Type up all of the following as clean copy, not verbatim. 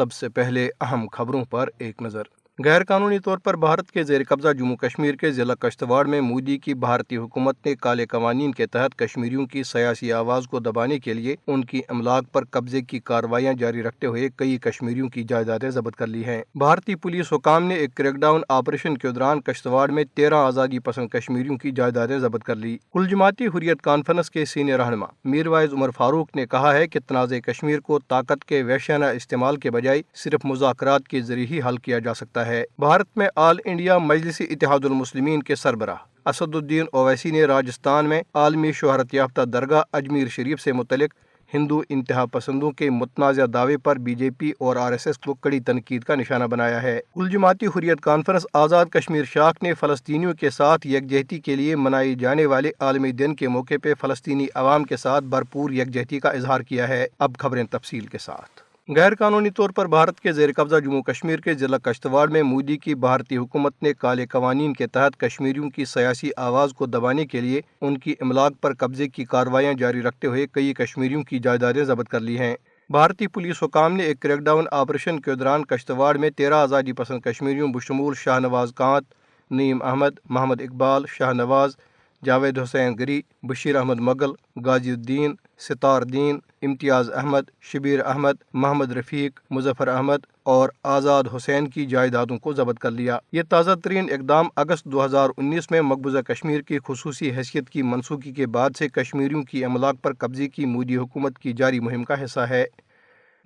سب سے پہلے اہم خبروں پر ایک نظر۔ غیر قانونی طور پر بھارت کے زیر قبضہ جموں کشمیر کے ضلع کشتواڑ میں مودی کی بھارتی حکومت نے کالے قوانین کے تحت کشمیریوں کی سیاسی آواز کو دبانے کے لیے ان کی املاک پر قبضے کی کارروائیاں جاری رکھتے ہوئے کئی کشمیریوں کی جائیدادیں ضبط کر لی ہیں۔ بھارتی پولیس حکام نے ایک کریک ڈاؤن آپریشن کے دوران کشتواڑ میں 13 آزادی پسند کشمیریوں کی جائیدادیں ضبط کر لی۔ کل جماعتی حریت کانفرنس کے سینئر رہنما میروائز عمر فاروق نے کہا ہے کہ تنازع کشمیر کو طاقت کے وحشیانہ استعمال کے بجائے صرف مذاکرات کے ذریعے ہی حل کیا جا سکتا ہے۔ بھارت میں آل انڈیا مجلس اتحاد المسلمین کے سربراہ اسد الدین اویسی نے راجستھان میں عالمی شہرت یافتہ درگاہ اجمیر شریف سے متعلق ہندو انتہا پسندوں کے متنازع دعوے پر بی جے پی اور آر ایس ایس کو کڑی تنقید کا نشانہ بنایا ہے۔ کل جماعتی حریت کانفرنس آزاد کشمیر شاخ نے فلسطینیوں کے ساتھ یکجہتی کے لیے منائے جانے والے عالمی دن کے موقع پہ فلسطینی عوام کے ساتھ بھرپور یکجہتی کا اظہار کیا ہے۔ اب خبریں تفصیل کے ساتھ۔ غیر قانونی طور پر بھارت کے زیر قبضہ جموں کشمیر کے ضلع کشتواڑ میں مودی کی بھارتی حکومت نے کالے قوانین کے تحت کشمیریوں کی سیاسی آواز کو دبانے کے لیے ان کی املاک پر قبضے کی کارروائیاں جاری رکھتے ہوئے کئی کشمیریوں کی جائیدادیں ضبط کر لی ہیں۔ بھارتی پولیس حکام نے ایک کریک ڈاؤن آپریشن کے دوران کشتواڑ میں 13 آزادی پسند کشمیریوں بشمول شاہ نواز کانت، نعیم احمد، محمد اقبال، شاہ نواز، جاوید حسین گری، بشیر احمد مغل، غازی الدین، ستار دین، امتیاز احمد، شبیر احمد، محمد رفیق، مظفر احمد اور آزاد حسین کی جائیدادوں کو ضبط کر لیا۔ یہ تازہ ترین اقدام اگست 2019 میں مقبوضہ کشمیر کی خصوصی حیثیت کی منسوخی کے بعد سے کشمیریوں کی املاک پر قبضے کی مودی حکومت کی جاری مہم کا حصہ ہے۔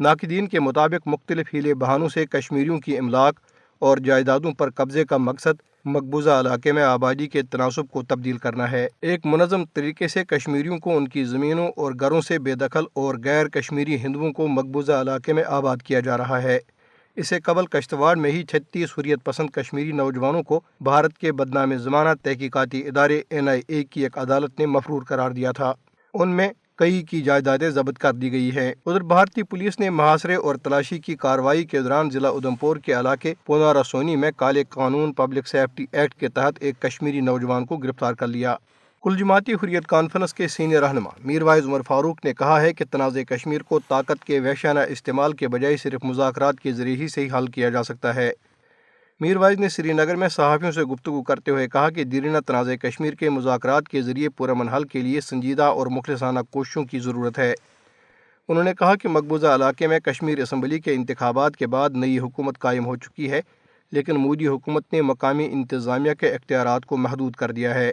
ناقدین کے مطابق مختلف ہیلے بہانوں سے کشمیریوں کی املاک اور جائیدادوں پر قبضے کا مقصد مقبوضہ علاقے میں آبادی کے تناسب کو تبدیل کرنا ہے۔ ایک منظم طریقے سے کشمیریوں کو ان کی زمینوں اور گھروں سے بے دخل اور غیر کشمیری ہندوؤں کو مقبوضہ علاقے میں آباد کیا جا رہا ہے۔ اسے قبل کشتواڑ میں ہی 36 حریت پسند کشمیری نوجوانوں کو بھارت کے بدنام زمانہ تحقیقاتی ادارے NIA کی ایک عدالت نے مفرور قرار دیا تھا۔ ان میں کئی کی جائیدادیں ضبط کر دی گئی ہیں۔ ادھر بھارتی پولیس نے محاصرے اور تلاشی کی کارروائی کے دوران ضلع ادھمپور کے علاقے پونارا سونی میں کالے قانون پبلک سیفٹی ایکٹ کے تحت ایک کشمیری نوجوان کو گرفتار کر لیا۔ کل جماعتی حریت کانفرنس کے سینئر رہنما میروائز عمر فاروق نے کہا ہے کہ تنازع کشمیر کو طاقت کے وحشیانہ استعمال کے بجائے صرف مذاکرات کے ذریعے ہی سے حل کیا جا سکتا ہے۔ میروائز نے سری نگر میں صحافیوں سے گفتگو کرتے ہوئے کہا کہ دیرینہ تنازع کشمیر کے مذاکرات کے ذریعے پرامن حل کے لیے سنجیدہ اور مخلصانہ کوششوں کی ضرورت ہے۔ انہوں نے کہا کہ مقبوضہ علاقے میں کشمیر اسمبلی کے انتخابات کے بعد نئی حکومت قائم ہو چکی ہے، لیکن مودی حکومت نے مقامی انتظامیہ کے اختیارات کو محدود کر دیا ہے۔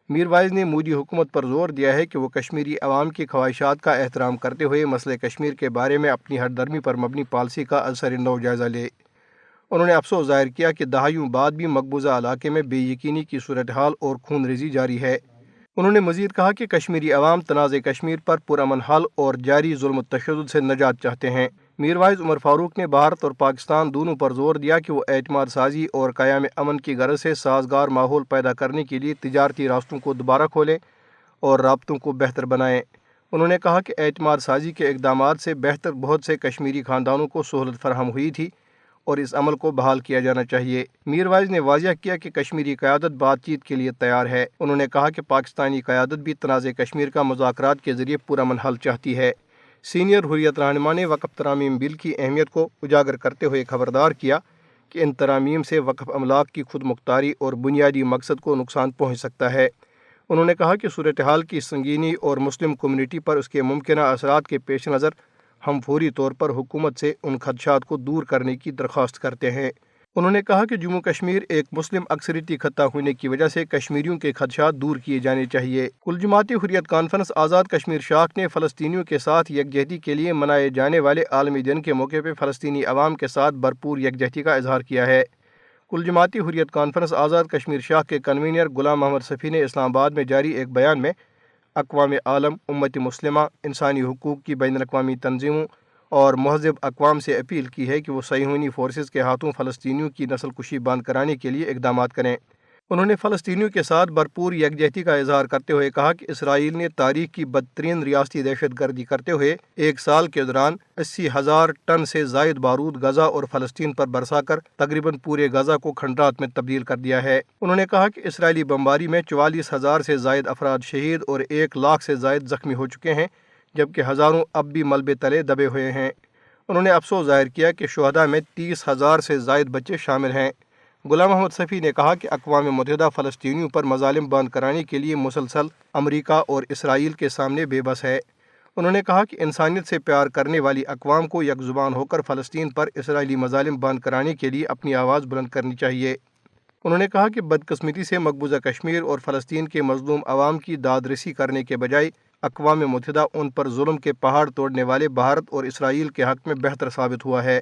میروائز نے مودی حکومت پر زور دیا ہے کہ وہ کشمیری عوام کی خواہشات کا احترام کرتے ہوئے مسئلہ کشمیر کے بارے میں اپنی ہٹ درمی پر مبنی پالیسی کا ازسر نو جائزہ لے۔ انہوں نے افسوس ظاہر کیا کہ دہائیوں بعد بھی مقبوضہ علاقے میں بے یقینی کی صورتحال اور خون ریزی جاری ہے۔ انہوں نے مزید کہا کہ کشمیری عوام تنازع کشمیر پر پرامن حل اور جاری ظلم و تشدد سے نجات چاہتے ہیں۔ میروائز عمر فاروق نے بھارت اور پاکستان دونوں پر زور دیا کہ وہ اعتماد سازی اور قیام امن کی غرض سے سازگار ماحول پیدا کرنے کے لیے تجارتی راستوں کو دوبارہ کھولیں اور رابطوں کو بہتر بنائیں۔ انہوں نے کہا کہ اعتماد سازی کے اقدامات سے بہت سے کشمیری خاندانوں کو سہولت فراہم ہوئی تھی اور اس عمل کو بحال کیا جانا چاہیے۔ میروائز نے واضح کیا کہ کشمیری قیادت بات چیت کے لیے تیار ہے۔ انہوں نے کہا کہ پاکستانی قیادت بھی تنازع کشمیر کا مذاکرات کے ذریعے پرامن حل چاہتی ہے۔ سینئر حریت رہنما نے وقف ترامیم بل کی اہمیت کو اجاگر کرتے ہوئے خبردار کیا کہ ان ترامیم سے وقف املاک کی خود مختاری اور بنیادی مقصد کو نقصان پہنچ سکتا ہے۔ انہوں نے کہا کہ صورتحال کی سنگینی اور مسلم کمیونٹی پر اس کے ممکنہ اثرات کے پیش نظر ہم فوری طور پر حکومت سے ان خدشات کو دور کرنے کی درخواست کرتے ہیں۔ انہوں نے کہا کہ جموں کشمیر ایک مسلم اکثریتی خطہ ہونے کی وجہ سے کشمیریوں کے خدشات دور کیے جانے چاہیے۔ کل جماعتی حریت کانفرنس آزاد کشمیر شاخ نے فلسطینیوں کے ساتھ یکجہتی کے لیے منائے جانے والے عالمی دن کے موقع پہ فلسطینی عوام کے ساتھ بھرپور یکجہتی کا اظہار کیا ہے۔ کل جماعتی حریت کانفرنس آزاد کشمیر شاخ کے کنوینر غلام محمد صفی نے اسلام آباد میں جاری ایک بیان میں اقوام عالم، امت مسلمہ، انسانی حقوق کی بین الاقوامی تنظیموں اور مہذب اقوام سے اپیل کی ہے کہ وہ صہیونی فورسز کے ہاتھوں فلسطینیوں کی نسل کشی بند کرانے کے لیے اقدامات کریں۔ انہوں نے فلسطینیوں کے ساتھ بھرپور یکجہتی کا اظہار کرتے ہوئے کہا کہ اسرائیل نے تاریخ کی بدترین ریاستی دہشت گردی کرتے ہوئے ایک سال کے دوران 80,000 ٹن سے زائد بارود غزہ اور فلسطین پر برسا کر تقریباً پورے غزہ کو کھنڈرات میں تبدیل کر دیا ہے۔ انہوں نے کہا کہ اسرائیلی بمباری میں 44,000 سے زائد افراد شہید اور 1 لاکھ سے زائد زخمی ہو چکے ہیں، جبکہ ہزاروں اب بھی ملبے تلے دبے ہوئے ہیں۔ انہوں نے افسوس ظاہر کیا کہ شہداء میں 30,000 سے زائد بچے شامل ہیں۔ غلام محمد صفی نے کہا کہ اقوام متحدہ فلسطینیوں پر مظالم بند کرانے کے لیے مسلسل امریکہ اور اسرائیل کے سامنے بے بس ہے۔ انہوں نے کہا کہ انسانیت سے پیار کرنے والی اقوام کو یک زبان ہو کر فلسطین پر اسرائیلی مظالم بند کرانے کے لیے اپنی آواز بلند کرنی چاہیے۔ انہوں نے کہا کہ بدقسمتی سے مقبوضہ کشمیر اور فلسطین کے مظلوم عوام کی داد رسی کرنے کے بجائے اقوام متحدہ ان پر ظلم کے پہاڑ توڑنے والے بھارت اور اسرائیل کے حق میں بہتر ثابت ہوا ہے۔